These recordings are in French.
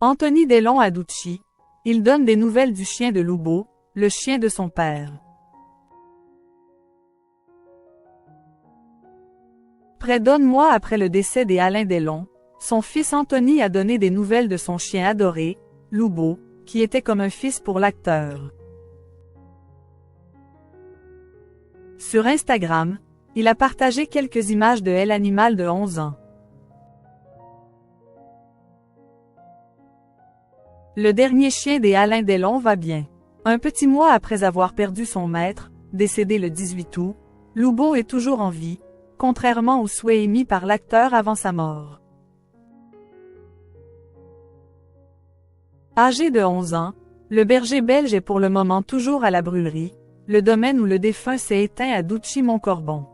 Anthony Delon à Ducci. Il donne des nouvelles du chien de Lubo, le chien de son père. Près d'un mois après le décès d'Alain Delon, son fils Anthony a donné des nouvelles de son chien adoré, Lubo, qui était comme un fils pour l'acteur. Sur Instagram, il a partagé quelques images de l'animal de 11 ans. Le dernier chien d'Alain Delon va bien. Un petit mois après avoir perdu son maître, décédé le 18 août, Lubo est toujours en vie, contrairement au souhait émis par l'acteur avant sa mort. Âgé de 11 ans, le berger belge est pour le moment toujours à la brûlerie, le domaine où le défunt s'est éteint à Duchy-Montcorbon.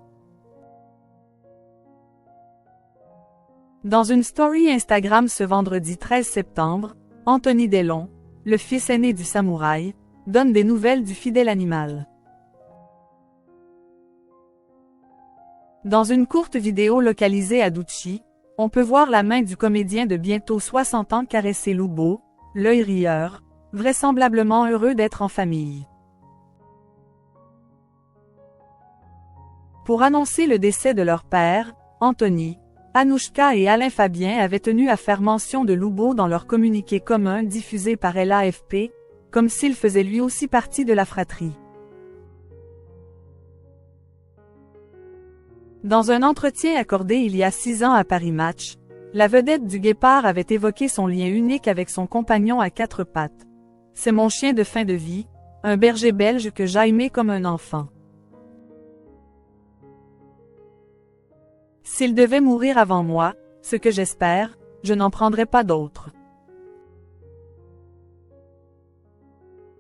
Dans une story Instagram ce vendredi 13 septembre, Anthony Delon, le fils aîné du samouraï, donne des nouvelles du fidèle animal. Dans une courte vidéo localisée à Duchy, on peut voir la main du comédien de bientôt 60 ans caresser Lubo, l'œil rieur, vraisemblablement heureux d'être en famille. Pour annoncer le décès de leur père, Anthony, Anouchka et Alain Fabien avaient tenu à faire mention de Lubo dans leur communiqué commun diffusé par l'AFP, comme s'il faisait lui aussi partie de la fratrie. Dans un entretien accordé il y a 6 ans à Paris Match, la vedette du Guépard avait évoqué son lien unique avec son compagnon à 4 pattes. « C'est mon chien de fin de vie, un berger belge que j'aimais comme un enfant. S'il devait mourir avant moi, ce que j'espère, je n'en prendrai pas d'autre. »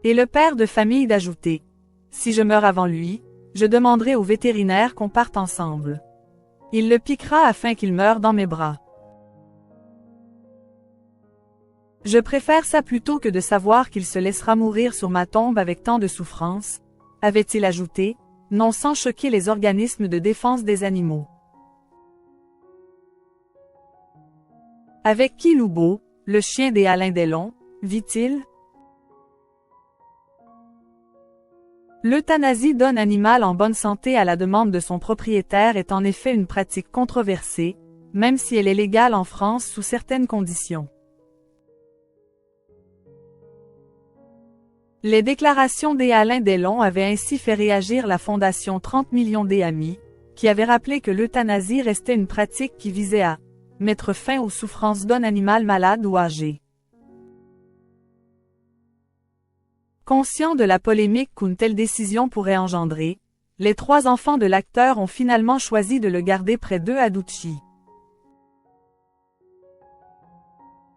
Et le père de famille d'ajouter: « Si je meurs avant lui, je demanderai au vétérinaire qu'on parte ensemble. Il le piquera afin qu'il meure dans mes bras. Je préfère ça plutôt que de savoir qu'il se laissera mourir sur ma tombe avec tant de souffrance, » avait-il ajouté, non sans choquer les organismes de défense des animaux. Avec qui Lubo, le chien d'Alain Delon, vit-il? L'euthanasie d'un animal en bonne santé à la demande de son propriétaire est en effet une pratique controversée, même si elle est légale en France sous certaines conditions. Les déclarations d'Alain Delon avaient ainsi fait réagir la fondation 30 millions d'Amis, qui avait rappelé que l'euthanasie restait une pratique qui visait à mettre fin aux souffrances d'un animal malade ou âgé. Conscients de la polémique qu'une telle décision pourrait engendrer, les 3 enfants de l'acteur ont finalement choisi de le garder près d'eux à Duchy.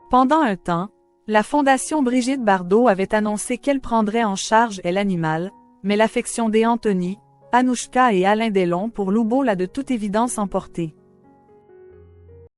Pendant un temps, la fondation Brigitte Bardot avait annoncé qu'elle prendrait en charge l'animal, mais l'affection d'Anthony, Anouchka et Alain Delon pour Lubo l'a de toute évidence emporté.